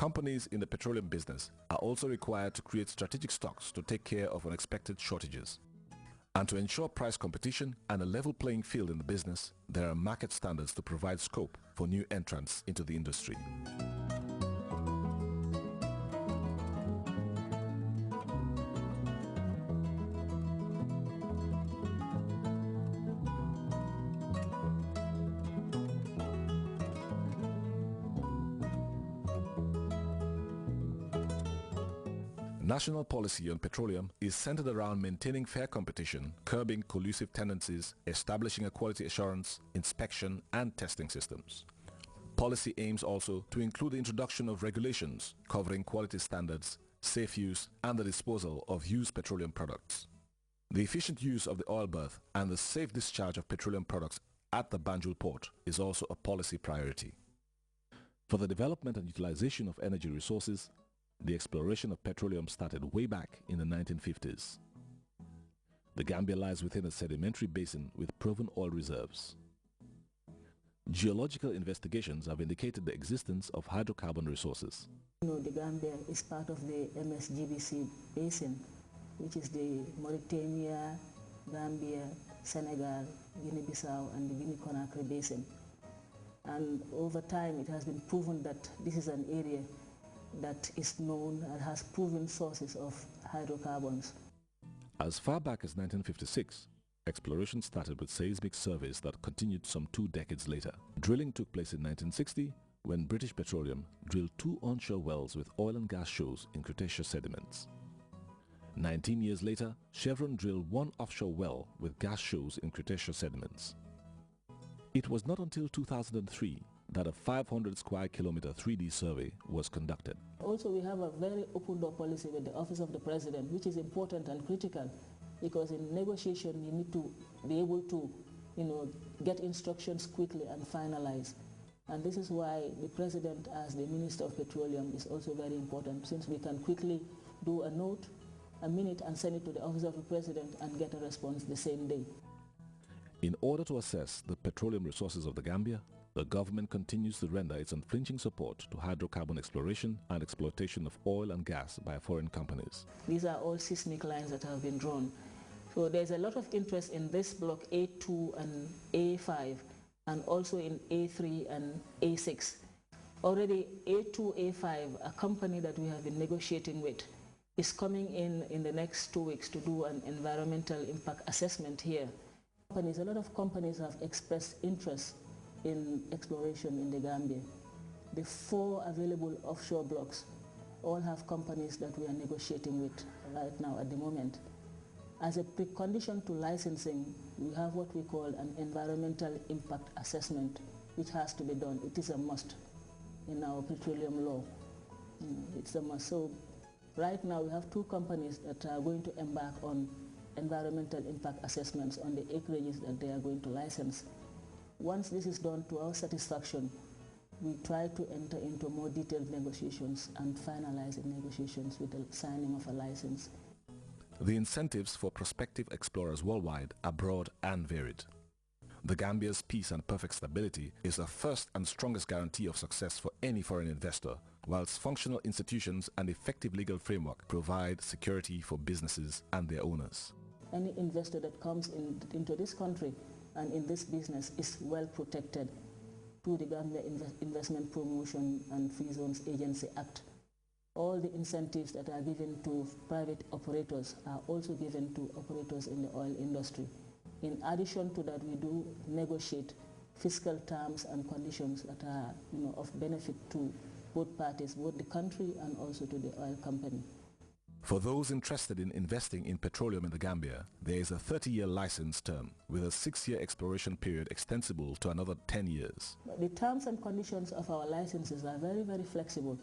Companies in the petroleum business are also required to create strategic stocks to take care of unexpected shortages. And to ensure price competition and a level playing field in the business, there are market standards to provide scope for new entrants into the industry. National policy on petroleum is centered around maintaining fair competition, curbing collusive tendencies, establishing a quality assurance, inspection and testing systems. Policy aims also to include the introduction of regulations covering quality standards, safe use and the disposal of used petroleum products. The efficient use of the oil berth and the safe discharge of petroleum products at the Banjul port is also a policy priority. For the development and utilization of energy resources, the exploration of petroleum started way back in the 1950s. The Gambia lies within a sedimentary basin with proven oil reserves. Geological investigations have indicated the existence of hydrocarbon resources. The Gambia is part of the MSGBC basin, which is the Mauritania, Gambia, Senegal, Guinea-Bissau and the Guinea-Conakry basin. And over time it has been proven that this is an area that is known and has proven sources of hydrocarbons. As far back as 1956, exploration started with seismic surveys that continued some 2 decades later. Drilling took place in 1960 when British Petroleum drilled 2 onshore wells with oil and gas shows in Cretaceous sediments. 19 years later, Chevron drilled 1 offshore well with gas shows in Cretaceous sediments. It was not until 2003 that a 500 square kilometer 3D survey was conducted. Also, we have a very open door policy with the Office of the President, which is important and critical because in negotiation you need to be able to, get instructions quickly and finalize. And this is why the President as the Minister of Petroleum is also very important, since we can quickly do a note, a minute and send it to the Office of the President and get a response the same day. In order to assess the petroleum resources of the Gambia, the government continues to render its unflinching support to hydrocarbon exploration and exploitation of oil and gas by foreign companies. These are all seismic lines that have been drawn. So there's a lot of interest in this block A2 and A5 and also in A3 and A6. Already A2, A5, a company that we have been negotiating with, is coming in the next 2 weeks to do an environmental impact assessment here. A lot of companies have expressed interest in exploration in the Gambia. The 4 available offshore blocks all have companies that we are negotiating with right now at the moment. As a precondition to licensing, we have what we call an environmental impact assessment, which has to be done. It is a must in our petroleum law. It's a must. So right now we have 2 companies that are going to embark on environmental impact assessments on the acreages that they are going to license. Once this is done to our satisfaction, we try to enter into more detailed negotiations and finalize the negotiations with the signing of a license. The incentives for prospective explorers worldwide are broad and varied. The Gambia's peace and perfect stability is the first and strongest guarantee of success for any foreign investor, whilst functional institutions and effective legal framework provide security for businesses and their owners. Any investor that comes into this country and in this business is well protected through the Gambia Investment Promotion and Free Zones Agency Act. All the incentives that are given to private operators are also given to operators in the oil industry. In addition to that, we do negotiate fiscal terms and conditions that are of benefit to both parties, both the country and also to the oil company. For those interested in investing in petroleum in the Gambia, there is a 30-year license term with a 6-year exploration period extensible to another 10 years. The terms and conditions of our licenses are very, very flexible,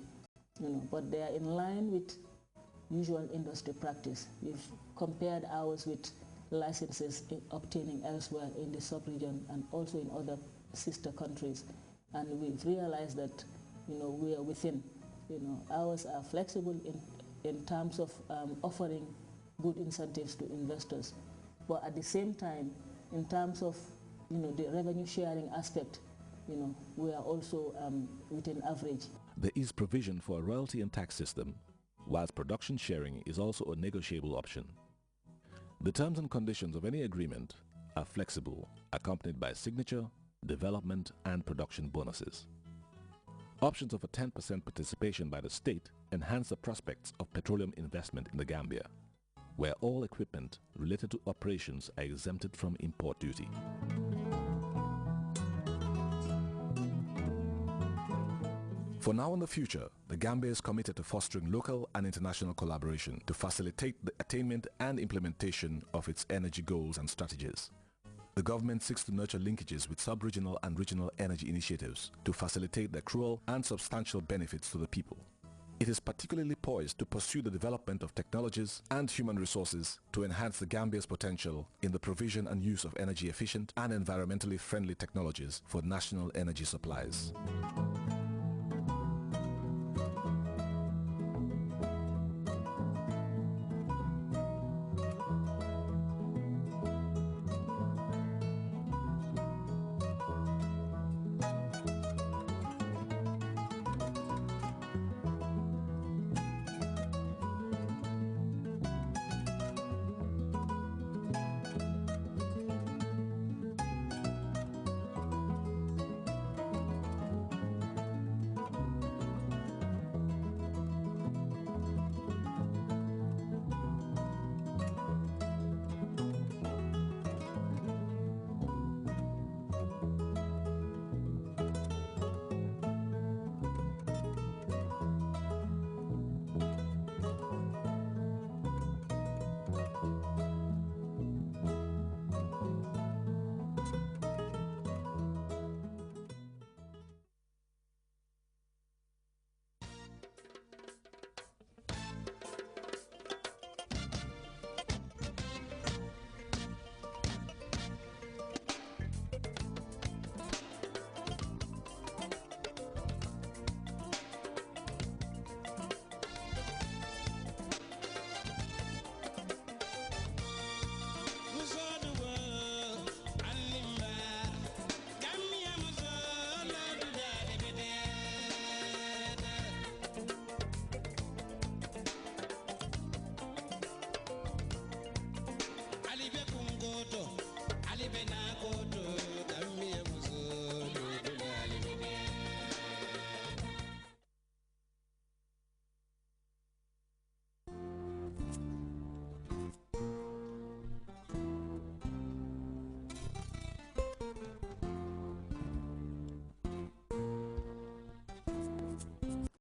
but they are in line with usual industry practice. We've compared ours with licenses obtaining elsewhere in the sub-region and also in other sister countries, and we've realized that we are within. Ours are flexible in terms of offering good incentives to investors, but at the same time, in terms of the revenue sharing aspect, we are also within average. There is provision for a royalty and tax system, whilst production sharing is also a negotiable option. The terms and conditions of any agreement are flexible, accompanied by signature, development and production bonuses. Options of a 10% participation by the state enhance the prospects of petroleum investment in the Gambia, where all equipment related to operations are exempted from import duty. For now and the future, the Gambia is committed to fostering local and international collaboration to facilitate the attainment and implementation of its energy goals and strategies. The government seeks to nurture linkages with sub-regional and regional energy initiatives to facilitate the accrual and substantial benefits to the people. It is particularly poised to pursue the development of technologies and human resources to enhance the Gambia's potential in the provision and use of energy efficient and environmentally friendly technologies for national energy supplies.